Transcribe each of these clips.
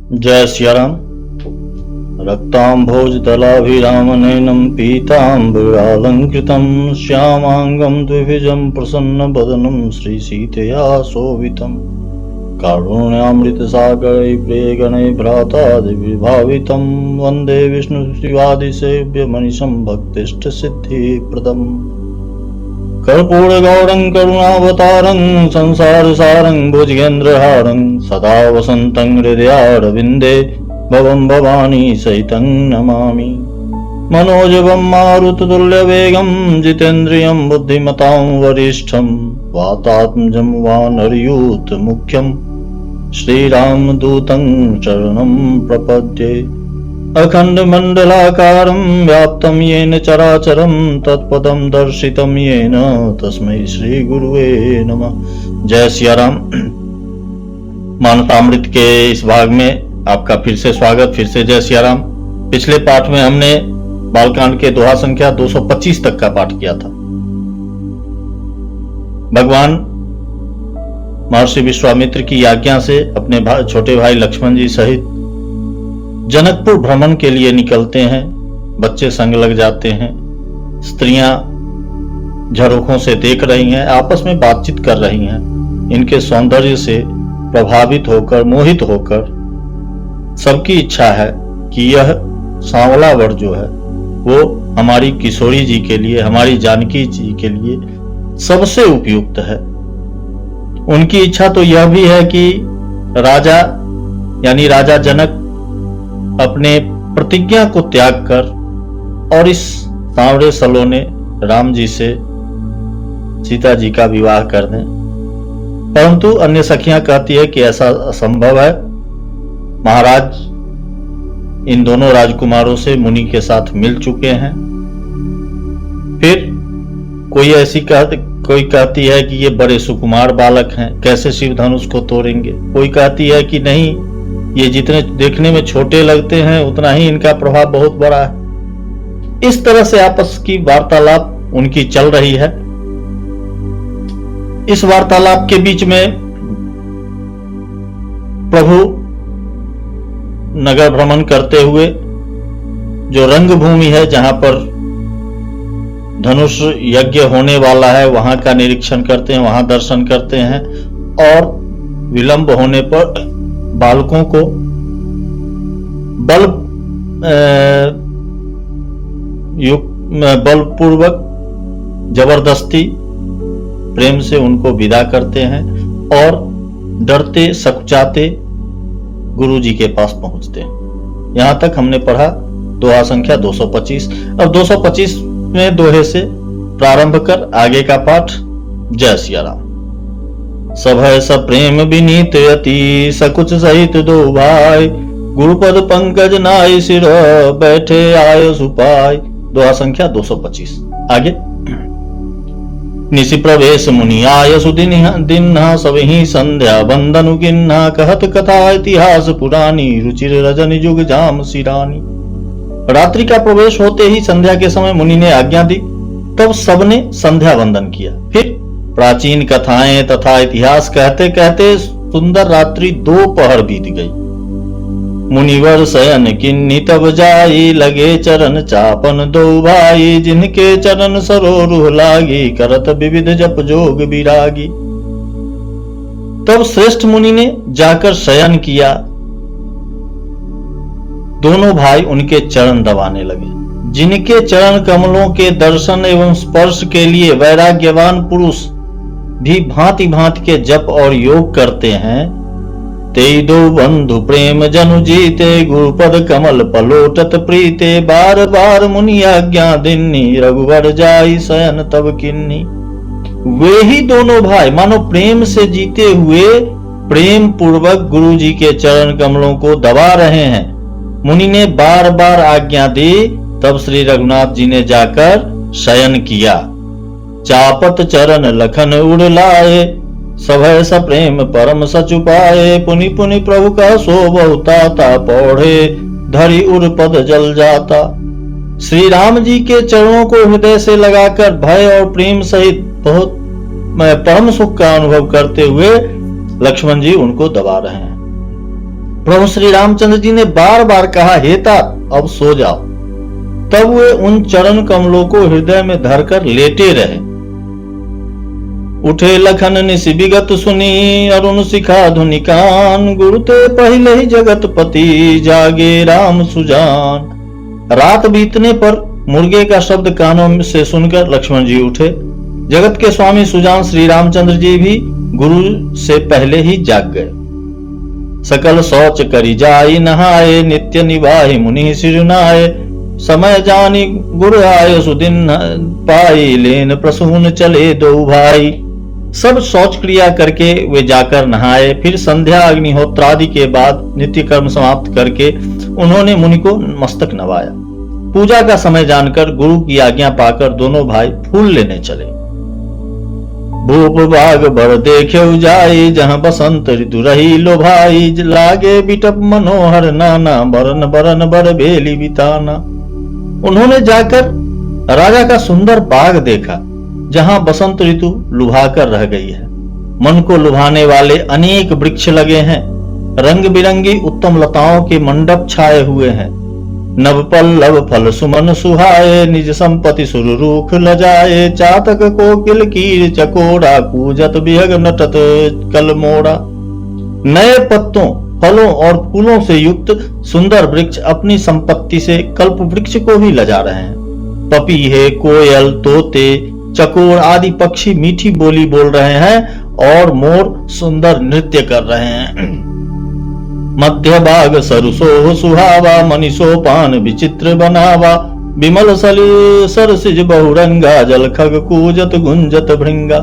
जय सिया राम। रक्ताम्भोजदलाभिरामनयनं पीताम्बरालङ्कृतं श्यामाङ्गं द्विभुजं प्रसन्नवदनं श्रीसीतया शोभितं कारुण्यामृतसागरैः भ्रातादिविभावितं वन्दे विष्णुशिवादिसेव्यमनिशं भक्तिष्टसिद्धिप्रदम् कर्पूरगौरं करुणावतारं संसारसारं भुजगेन्द्रहारं सदा वसन्तं हृदयारविन्दे भवं भवानी सहितं नमामि। मनोजवं मारुततुल्यवेगं जितेन्द्रियं बुद्धिमतां वरिष्ठं वातात्मजं वानरयूथमुख्यं श्रीरामदूतं शरणं प्रपद्ये। अखण्डमण्डलाकारं व्याप्तं येन चराचरं तत्पदं दर्शितं येन तस्मै श्रीगुरुवे नमः। जय सिया राम। मानवतामृत के इस भाग में आपका फिर से स्वागत, फिर से जय सिया राम। पिछले पाठ में हमने बालकांड के दोहा संख्या 225 तक का पाठ किया था। भगवान महर्षि विश्वामित्र की आज्ञा से अपने छोटे भाई लक्ष्मण जी सहित जनकपुर भ्रमण के लिए निकलते हैं। बच्चे संग लग जाते हैं, स्त्रियां झरोखों से देख रही हैं, आपस में बातचीत कर रही हैं। इनके सौंदर्य से प्रभावित होकर, मोहित होकर सबकी इच्छा है कि यह सांवला वर जो है वो हमारी किशोरी जी के लिए, हमारी जानकी जी के लिए सबसे उपयुक्त है। उनकी इच्छा तो यह भी है कि राजा यानी राजा जनक अपने प्रतिज्ञा को त्याग कर और इस सांवरे सलोने राम जी से सीता जी का विवाह कर दें, परंतु अन्य सखियां कहती है कि ऐसा असंभव है। महाराज इन दोनों राजकुमारों से मुनि के साथ मिल चुके हैं। फिर कोई कहती है कि ये बड़े सुकुमार बालक हैं, कैसे शिव धनुष को तोड़ेंगे। कोई कहती है कि नहीं, ये जितने देखने में छोटे लगते हैं उतना ही इनका प्रभाव बहुत बड़ा है। इस तरह से आपस की वार्तालाप उनकी चल रही है। इस वार्तालाप के बीच में प्रभु नगर भ्रमण करते हुए जो रंगभूमि है जहां पर धनुष यज्ञ होने वाला है वहां का निरीक्षण करते हैं, वहां दर्शन करते हैं और विलंब होने पर बालकों को बलपूर्वक जबरदस्ती प्रेम से उनको विदा करते हैं और डरते सकुचाते गुरु जी के पास पहुंचते हैं। यहां तक हमने पढ़ा दोहा संख्या 225। अब 225वें दोहे से प्रारंभ कर आगे का पाठ। जय सिया राम। सब है सब प्रेम विनीत अति सकुच सहित दो भाई गुरुपद पंकज नाय सिर बैठे आय सुपाय। दोहा संख्या 225 आगे। निशि प्रवेश मुनि आय सुदिन्हा सबहि संध्या बंदनु किन्हा कहत कथा इतिहास पुरानी रुचिर रजन जुग जाम सिरानी। रात्रि का प्रवेश होते ही संध्या के समय मुनि ने आज्ञा दी, तब सबने संध्या वंदन किया। फिर प्राचीन कथाएं तथा इतिहास कहते कहते सुंदर रात्रि 2 पहर बीत गई। मुनिवर शयन किन्नी तब जाई लगे चरण चापन दो भाई जिनके चरण सरोरुह लागी करत विविध जप जोग विरागी। तब श्रेष्ठ मुनि ने जाकर शयन किया। दोनों भाई उनके चरण दबाने लगे। जिनके चरण कमलों के दर्शन एवं स्पर्श के लिए वैराग्यवान पुरुष भी भांति भांति के जप और योग करते हैं, ते दो बंधु प्रेम जनु जीते गुरुपद कमल पलोटत प्रीते बार बार मुनि आज्ञा दिन्नी रघुवर जाई शयन तब किन्नी। वे ही दोनों भाई मानो प्रेम से जीते हुए प्रेम पूर्वक गुरु जी के चरण कमलों को दबा रहे हैं। मुनि ने बार बार आज्ञा दी, तब श्री रघुनाथ जी ने जाकर शयन किया। चापत चरण लखन उड़ लाए सभय सप्रेम परम सचुपाए पुनि पुनि प्रभु का सो बहुताता पौढ़े धरि उर पद जल जाता। श्री राम जी के चरणों को हृदय से लगाकर भय और प्रेम सहित बहुत परम सुख का अनुभव करते हुए लक्ष्मण जी उनको दबा रहे हैं। प्रभु श्री रामचंद्र जी ने बार बार कहा, हे तात अब सो जाओ। तब वे उन चरण कमलों को हृदय में धरकर लेटे रहे। उठे लखन निसि विगत सुनी, अरुण शिखा धुनि कान, गुरु ते पहले ही जगत पति, जागे राम सुजान। रात बीतने पर मुर्गे का शब्द कानों से सुनकर लक्ष्मण जी उठे। जगत के स्वामी सुजान श्री रामचंद्र जी भी गुरु से पहले ही जाग गए। सकल शौच करी जाई नहाए, नित्य निवाहि मुनि सिरुनाए, समय जानी गुरु आय सुदिन पाई, लेन प्रसून चले दो भाई। सब शौच क्रिया करके वे जाकर नहाए। फिर संध्या अग्निहोत्रादि के बाद नित्य कर्म समाप्त करके उन्होंने मुनि को मस्तक नवाया। पूजा का समय जानकर गुरु की आज्ञा पाकर दोनों भाई फूल लेने चले। भूप बाग बर देखे जाई, जहां बसंत ऋतु रही लो भाई, लागे बिटप मनोहर नाना, बरन बरन बर बेली बिताना। उन्होंने जाकर राजा का सुंदर बाग देखा, जहां बसंत ऋतु लुभाकर रह गई है। मन को लुभाने वाले अनेक वृक्ष लगे हैं। रंग बिरंगी उत्तम लताओं के मंडप छाए हुए हैं। नव पल्लव फल सुमन सुहाए, निज संपत्ति सुररूख लजाए, चातक कोकिल कीर चकोड़ा, कूजत बिहग नटत कलमोड़ा। नए पत्तों, फलों और फूलों से युक्त सुंदर वृक्ष अपनी संपत्ति से कल्प वृक्ष को भी लजा रहे हैं। पपीहे, कोयल, तोते, चकोर आदि पक्षी मीठी बोली बोल रहे हैं और मोर सुंदर नृत्य कर रहे हैं। मध्य भाग सरसो सुहावा, मनीषो पान विचित्र बनावा, विमल सरसिज बहुरंगा, जल खग कूजत गुंजत भृंगा।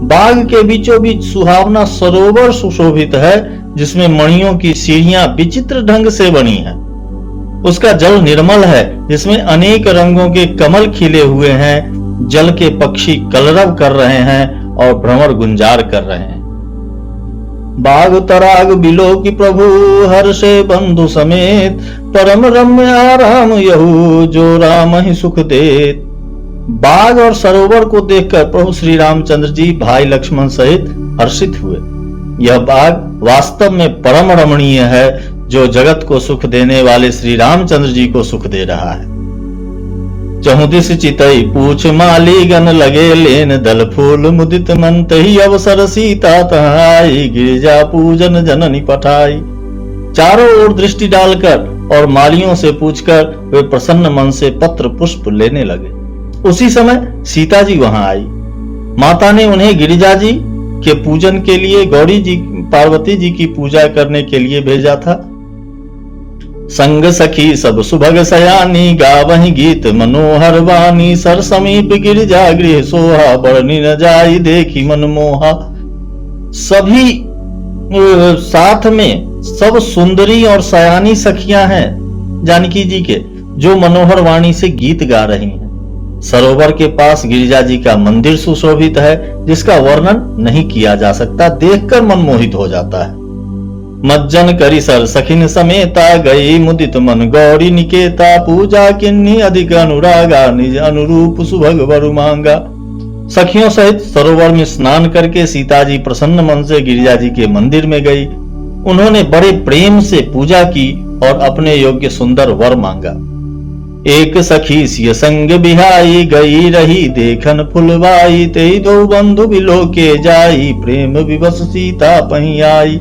बाग के बीचों बीच सुहावना सरोवर सुशोभित है, जिसमें मणियों की सीढ़ियां विचित्र ढंग से बनी हैं। उसका जल निर्मल है, जिसमें अनेक रंगों के कमल खिले हुए हैं। जल के पक्षी कलरव कर रहे हैं और भ्रमर गुंजार कर रहे हैं। बाग तराग बिलो की प्रभु, हर्षे बंधु समेत, परम रम्य आराम यहू, जो राम ही सुख देत। बाग और सरोवर को देखकर प्रभु श्री रामचंद्र जी भाई लक्ष्मण सहित हर्षित हुए। यह बाग वास्तव में परम रमणीय है, जो जगत को सुख देने वाले श्री रामचंद्र जी को सुख दे रहा है। चहुदिस चितई पूछ माली, गन लगे लेन दल फूल, मुदित मन तही अवसर सीता तहाई, गिरिजा पूजन जननी पठाई। चारों ओर दृष्टि डालकर और मालियों से पूछकर वे प्रसन्न मन से पत्र पुष्प लेने लगे। उसी समय सीता जी वहां आई। माता ने उन्हें गिरिजा जी के पूजन के लिए गौरी जी पार्वती जी की पूजा करने के लिए भेजा था। संग सखी सब सुभग सयानी, गावहि गीत मनोहर वाणी, सर समीप गिरिजा गृह सोहा, बरनी न जाई देखी मन मोहा। सभी साथ में सब सुंदरी और सयानी सखियां हैं जानकी जी के, जो मनोहर वाणी से गीत गा रही हैं। सरोवर के पास गिरिजा जी का मंदिर सुशोभित है, जिसका वर्णन नहीं किया जा सकता, देखकर मन मोहित हो जाता है। मज्जन करी सर सखिन समेता, गई मुदित मन गौरी निकेता, पूजा किन्नी अधिक अनुरागा, निज अनुरूप सुभग वरु मांगा। सखियों सहित सरोवर में स्नान करके सीता जी प्रसन्न मन से गिरिजा जी के मंदिर में गई। उन्होंने बड़े प्रेम से पूजा की और अपने योग्य सुंदर वर मांगा। एक सखी सिय संग बिहाई, गई रही देखन फुलवाई, तेई दो बंधु बिलो के जाई, प्रेम विवश सीता पही आई।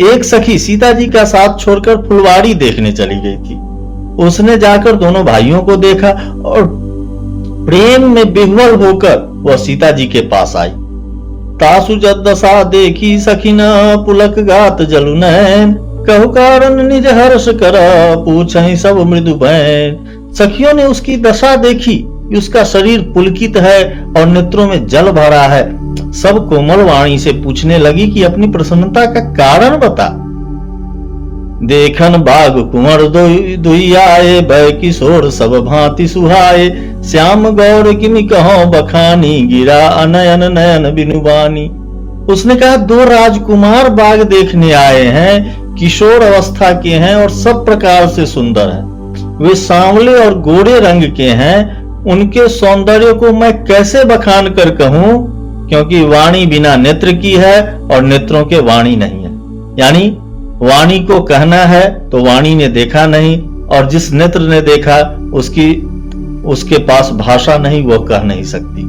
एक सखी सीता जी का साथ छोड़कर फुलवाड़ी देखने चली गई थी। उसने जाकर दोनों भाइयों को देखा और प्रेम में विह्वल होकर वह सीता जी के पास आई। तासु जद दशा देखी सखिना, पुलक गात जलु नैन, कहु कारण निज हर्ष कर, पूछहि सब मृदु बैन। सखियों ने उसकी दशा देखी, उसका शरीर पुलकित है और नेत्रों में जल भरा है। सब कोमल वाणी से पूछने लगी कि अपनी प्रसन्नता का कारण बता। देखन बाग कुंवर दुई आए, भय किशोर सब भांति सुहाए, श्याम गौर किमि कहो बखानी, गिरा अनयन नयन बिनुबानी। उसने कहा, दो राजकुमार बाग देखने आए हैं, किशोर अवस्था के हैं और सब प्रकार से सुंदर हैं। वे सांवले और गोरे रंग के हैं। उनके सौंदर्य को मैं कैसे बखान कर कहूं, क्योंकि वाणी बिना नेत्र की है और नेत्रों के वाणी नहीं है। यानी वाणी को कहना है तो वाणी ने देखा नहीं, और जिस नेत्र ने देखा उसके पास भाषा नहीं, वह कह नहीं सकती।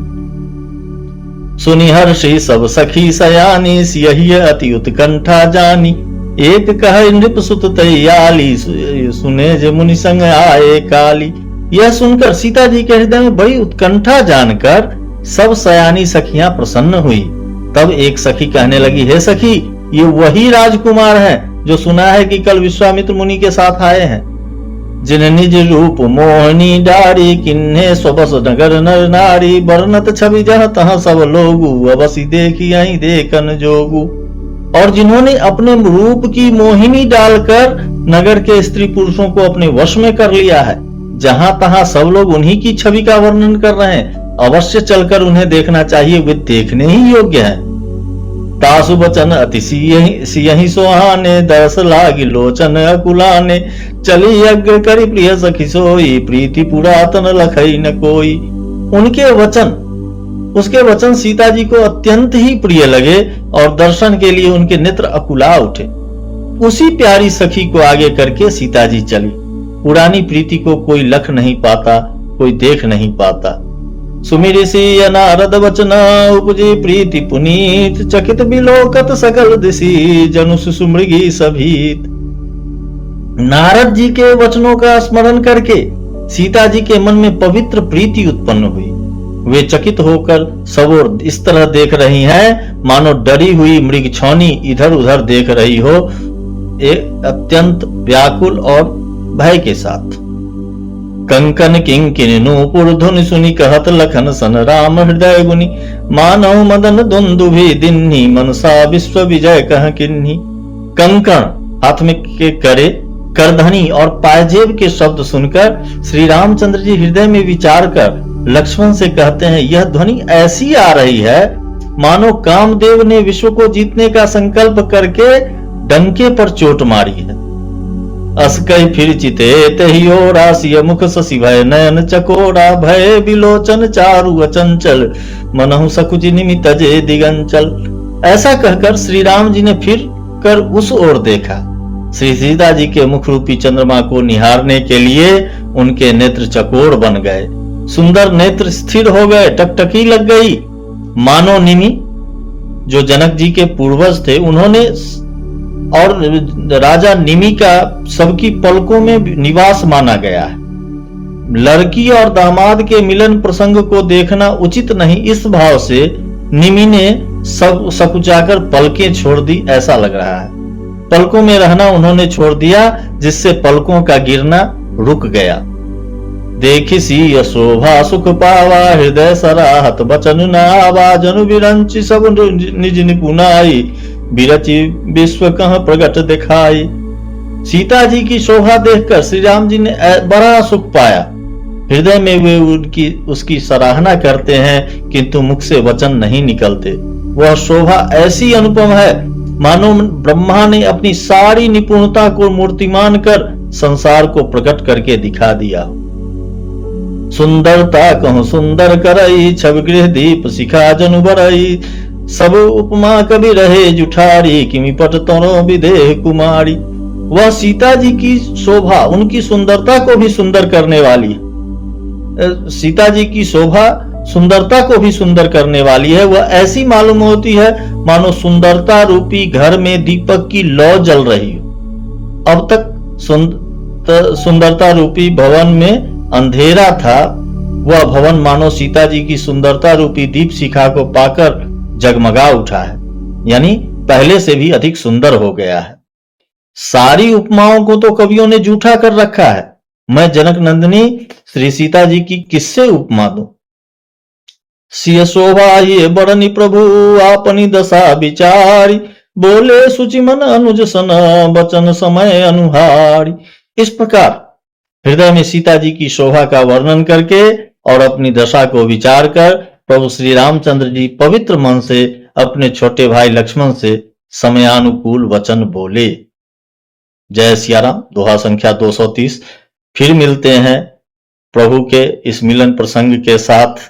सुनि हर्षि सब सखी सयानी, यही अति उत्कंठा जानी। एक कह नृप सुत तैयाली, सुने जे मुनि संग आए काली। यह सुनकर सीता जी के हृदय में बड़ी उत्कंठा जानकर सब सयानी सखियां प्रसन्न हुई। तब एक सखी कहने लगी, हे सखी, ये वही राजकुमार हैं जो सुना है कि कल विश्वामित्र मुनि के साथ आए हैं। जिन निज रूप मोहनी डारी, किन्हे स्वबस नगर नर नारी। बरनत छवि जह तह सब लोगु, अवसि देखी आई देखन जोगु। और जिन्होंने अपने रूप की मोहिनी डालकर नगर के स्त्री पुरुषों को अपने वश में कर लिया है, जहां तहां सब लोग उन्हीं की छवि का वर्णन कर रहे हैं। अवश्य चलकर उन्हें देखना चाहिए, वे देखने ही योग्य हैं। तासु बचन अति सियहि सोहाने, दरस लागी लोचन अकुलाने। चली यज्ञ करी प्रिय सखी सोई, प्रीति पुरातन लखई न कोई। उसके वचन सीता जी को अत्यंत ही प्रिय लगे और दर्शन के लिए उनके नेत्र अकुला उठे। उसी प्यारी सखी को आगे करके सीता जी चली। पुरानी प्रीति को कोई लख नहीं पाता, कोई देख नहीं पाता। सुमिरि सिय नारद वचन, उपजी प्रीति पुनीत। चकित बिलोकत सकल दिशि, जनु सुमृगी सभीत। नारद जी के वचनों का स्मरण करके सीता जी के मन में पवित्र प्रीति उत्पन्न हुई। वे चकित होकर सब ओर इस तरह देख रही हैं मानो डरी हुई मृगछौनी इधर उधर देख रही हो, एक अत्यंत व्याकुल और भय के साथ। कंकन किंकिन नूपुर धुन सुनि, कहत लखन सन राम हृदय गुनि। मानव मदन दुंदुभि दिन्ही, मनसा विश्व विजय कह किन्ही। कंकण हाथ में के करे, करधनी और पायजेब के शब्द सुनकर श्री रामचंद्र जी हृदय में विचार कर लक्ष्मण से कहते हैं, यह ध्वनि ऐसी आ रही है मानो कामदेव ने विश्व को जीतने का संकल्प करके डंके पर चोट मारी है। अस्कई फिर चिते तहियो रासिय, मुख शशि भय नयन चकोरा। भय बिलोचन चारु अचंचल, मनहु सकुच निमित जे दिगंचल। ऐसा कहकर श्री राम जी ने फिर कर उस ओर देखा। श्री सीता जी के मुख रूपी चंद्रमा को निहारने के लिए उनके नेत्र चकोर बन गए, सुंदर नेत्र स्थिर हो गए, टकटकी लग गई। मानो निमि जो जनक जी के पूर्वज थे, उन्होंने और राजा निमि का सबकी पलकों में निवास माना गया है। लड़की और दामाद के मिलन प्रसंग को देखना उचित नहीं, इस भाव से निमि ने सब सकुचाकर पलकें छोड़ दी, ऐसा लग रहा है। पलकों में रहना उन्होंने छोड़ दिया, जिससे पलकों का गिरना रुक गया। देखी सी शोभा सुख पावा, हृदय सराहत बचन न आवा। जनु विरंची सब निज निपुनाई, बिरची विश्व कह प्रगट दिखाई। सीता जी की शोभा देखकर श्री राम जी ने बड़ा सुख पाया। हृदय में वे उसकी सराहना करते हैं, किंतु मुख से वचन नहीं निकलते। वह शोभा ऐसी अनुपम है मानो ब्रह्मा ने अपनी सारी निपुणता को मूर्तिमान कर संसार को प्रकट करके दिखा दिया। सुंदरता कहूं सुंदर करई, छवि गृह दीप शिखा जनु बरई। सब उपमा कवि रहे जुठारी, किमि पट तोरो विदेह कुमारी। वह सीता जी की शोभा उनकी सुंदरता को भी सुंदर करने वाली है। सीता जी की शोभा सुंदरता को भी सुंदर करने वाली है। वह ऐसी मालूम होती है मानो सुंदरता रूपी घर में दीपक की लौ जल रही हो। अब तक सुंदरता रूपी भवन में अंधेरा था, वह भवन मानो सीता जी की सुंदरता रूपी दीप शिखा को पाकर जगमगा उठा है, यानी पहले से भी अधिक सुंदर हो गया है। सारी उपमाओं को तो कवियों ने जूठा कर रखा है। मैं जनक नंदिनी श्री सीता जी की किससे उपमा दूं? सिय शोभा ये बड़नी प्रभु, आपनी दशा विचारी। बोले सुचि मन अनुज सन, बचन समय अनुहारी। इस प्रकार हृदय में सीता जी की शोभा का वर्णन करके और अपनी दशा को विचार कर प्रभु श्री रामचंद्र जी पवित्र मन से अपने छोटे भाई लक्ष्मण से समयानुकूल वचन बोले। जय सिया राम। दोहा संख्या 230। फिर मिलते हैं प्रभु के इस मिलन प्रसंग के साथ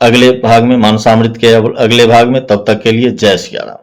अगले भाग में, मानसामृत के अगले भाग में। तब तक के लिए जय सिया राम।